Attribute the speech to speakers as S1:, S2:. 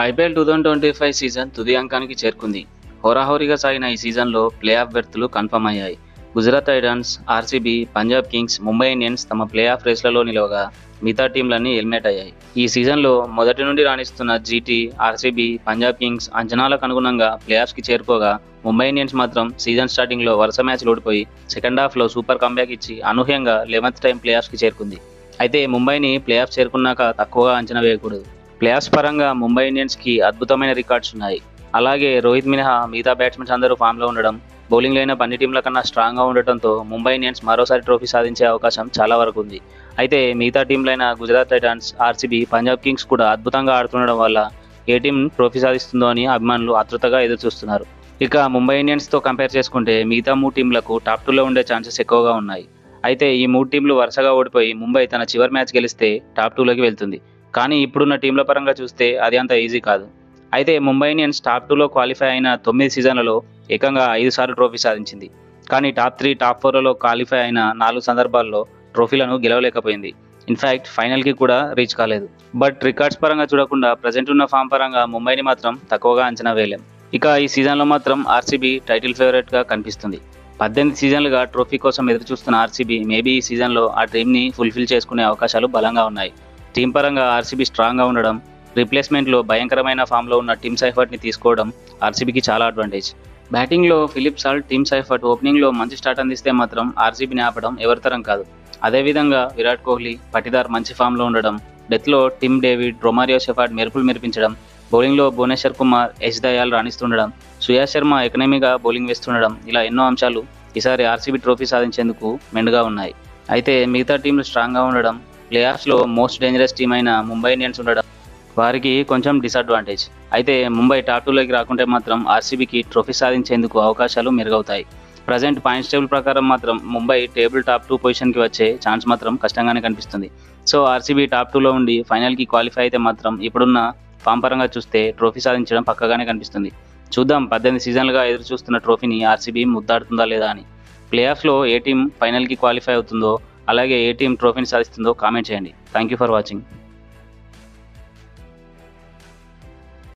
S1: IPL 2025 season తుది అంకానికి చేరుకుంది. హోరాహోరీగా సాగిన ఈ సీజన్లో ప్లే ఆఫ్ బెర్తులు కన్ఫర్మ్ అయ్యాయి. Gujarat Titans, RCB, Punjab Kings, Mumbai Indians తమ ప్లే ఆఫ్ రేస్లలో నిలవగా మిగతా టీంలన్నీ ఎలిమినేట్ అయ్యాయి. ఈ సీజన్లో మొదటి నుండి రాణిస్తున్న జీటీ, ఆర్సీబీ, పంజాబ్ కింగ్స్ అంచనాలకు అనుగుణంగా ప్లే ఆఫ్స్కి చేరుకోగా ముంబై ఇండియన్స్ మాత్రం సీజన్ స్టార్టింగ్లో వరుస మ్యాచ్లు ఓడిపోయి సెకండ్ హాఫ్లో సూపర్ కంబ్యాక్ ఇచ్చి అనూహ్యంగా 11th టైం ప్లే ఆఫ్స్కి చేరుకుంది. అయితే ముంబైని ప్లే ఆఫ్ చేరుకున్నాక తక్కువగా అంచనా వేయకూడదు. ప్లే ఆఫ్స్ పరంగా ముంబై ఇండియన్స్కి అద్భుతమైన రికార్డ్స్ ఉన్నాయి. అలాగే రోహిత్ మినహా మిగతా బ్యాట్స్మెన్స్ అందరూ ఫామ్లో ఉండడం, బౌలింగ్ లైనప్ అన్ని టీంల కన్నా స్ట్రాంగ్గా ఉండటంతో ముంబై ఇండియన్స్ మరోసారి ట్రోఫీ సాధించే అవకాశం చాలా వరకు ఉంది. అయితే మిగతా టీంలైన Gujarat Titans, RCB, Punjab Kings కూడా అద్భుతంగా ఆడుతుండడం వల్ల ఏ టీం ట్రోఫీ సాధిస్తుందో అని అభిమానులు ఆతృతగా ఎదురుచూస్తున్నారు. ఇక ముంబై ఇండియన్స్తో కంపేర్ చేసుకుంటే మిగతా 3 టీంలకు టాప్ 2లో ఉండే ఛాన్సెస్ ఎక్కువగా ఉన్నాయి. అయితే ఈ 3 టీంలు వరుసగా ఓడిపోయి ముంబై తన చివరి మ్యాచ్ గెలిస్తే టాప్ 2లోకి వెళ్తుంది. కానీ ఇప్పుడున్న టీంల పరంగా చూస్తే అది అంత ఈజీ కాదు. అయితే ముంబై ఇండియన్స్ టాప్ 2లో క్వాలిఫై అయిన 9 సీజన్లలో ఏకంగా 5 సార్లు ట్రోఫీ సాధించింది. కానీ టాప్ 3, టాప్ 4లలో క్వాలిఫై అయిన 4 సందర్భాల్లో ట్రోఫీలను గెలవలేకపోయింది. ఇన్ఫ్యాక్ట్ ఫైనల్కి కూడా రీచ్ కాలేదు. బట్ రికార్డ్స్ పరంగా చూడకుండా ప్రజెంట్ ఉన్న ఫామ్ పరంగా ముంబైని మాత్రం తక్కువగా అంచనా వేయలేం. ఇక ఈ సీజన్లో మాత్రం ఆర్సీబీ టైటిల్ ఫేవరెట్గా కనిపిస్తుంది. 18 సీజన్లుగా ట్రోఫీ కోసం ఎదురుచూస్తున్న ఆర్సీబీ మేబీ ఈ సీజన్లో ఆ డ్రీమ్ని ఫుల్ఫిల్ చేసుకునే అవకాశాలు బలంగా ఉన్నాయి. టీం పరంగా ఆర్సీబీ స్ట్రాంగ్గా ఉండడం, రీప్లేస్మెంట్లో భయంకరమైన ఫామ్లో ఉన్న టీమ్ సైఫర్ట్ని తీసుకోవడం ఆర్సీబీకి చాలా అడ్వాంటేజ్. బ్యాటింగ్లో ఫిలిప్ సాల్ట్, టీమ్ సైఫర్ట్ ఓపెనింగ్లో మంచి స్టార్ట్ అందిస్తే మాత్రం ఆర్సీబీని ఆపడం ఎవరితరం కాదు. అదేవిధంగా విరాట్ కోహ్లీ, పటిదార్ మంచి ఫామ్లో ఉండడం, డెత్లో టిమ్ డేవిడ్, రొమారియో షెఫర్డ్ మెరుపులు మెరిపించడం, బౌలింగ్లో భువనేశ్వర్ కుమార్, యశ్ దయాల్ రాణిస్తుండడం, సుయాష్ శర్మ ఎకనమీగా బౌలింగ్ వేస్తుండడం, ఇలా ఎన్నో అంశాలు ఈసారి ఆర్సీబీ ట్రోఫీ సాధించేందుకు మెండుగా ఉన్నాయి. అయితే మిగతా టీంలు స్ట్రాంగ్గా ఉండడం, ప్లే ఆఫ్స్లో మోస్ట్ డేంజరస్ టీం అయిన ముంబై ఇండియన్స్ ఉండడం వారికి కొంచెం డిసడ్వాంటేజ్. అయితే ముంబై టాప్ 2లోకి రాకుంటే మాత్రం ఆర్సీబీకి ట్రోఫీ సాధించేందుకు అవకాశాలు మెరుగవుతాయి. ప్రజెంట్ పాయింట్స్ టేబుల్ ప్రకారం మాత్రం ముంబై టేబుల్ టాప్ 2 పొజిషన్కి వచ్చే ఛాన్స్ మాత్రం కష్టంగానే కనిపిస్తుంది. సో ఆర్సీబీ టాప్ 2లో ఉండి ఫైనల్కి క్వాలిఫై అయితే మాత్రం ఇప్పుడున్న ఫామ్ పరంగా చూస్తే ట్రోఫీ సాధించడం పక్కగానే కనిపిస్తుంది. చూద్దాం 18 సీజన్లుగా ఎదురు చూస్తున్న ట్రోఫీని ఆర్సీబీ ముద్దాడుతుందా లేదా అని. ప్లే ఆఫ్లో ఏ టీం ఫైనల్కి క్వాలిఫై అవుతుందో, అలాగే ఏ టీం ట్రోఫీని సాధిస్తుందో కామెంట్ చేయండి. Thank you for watching.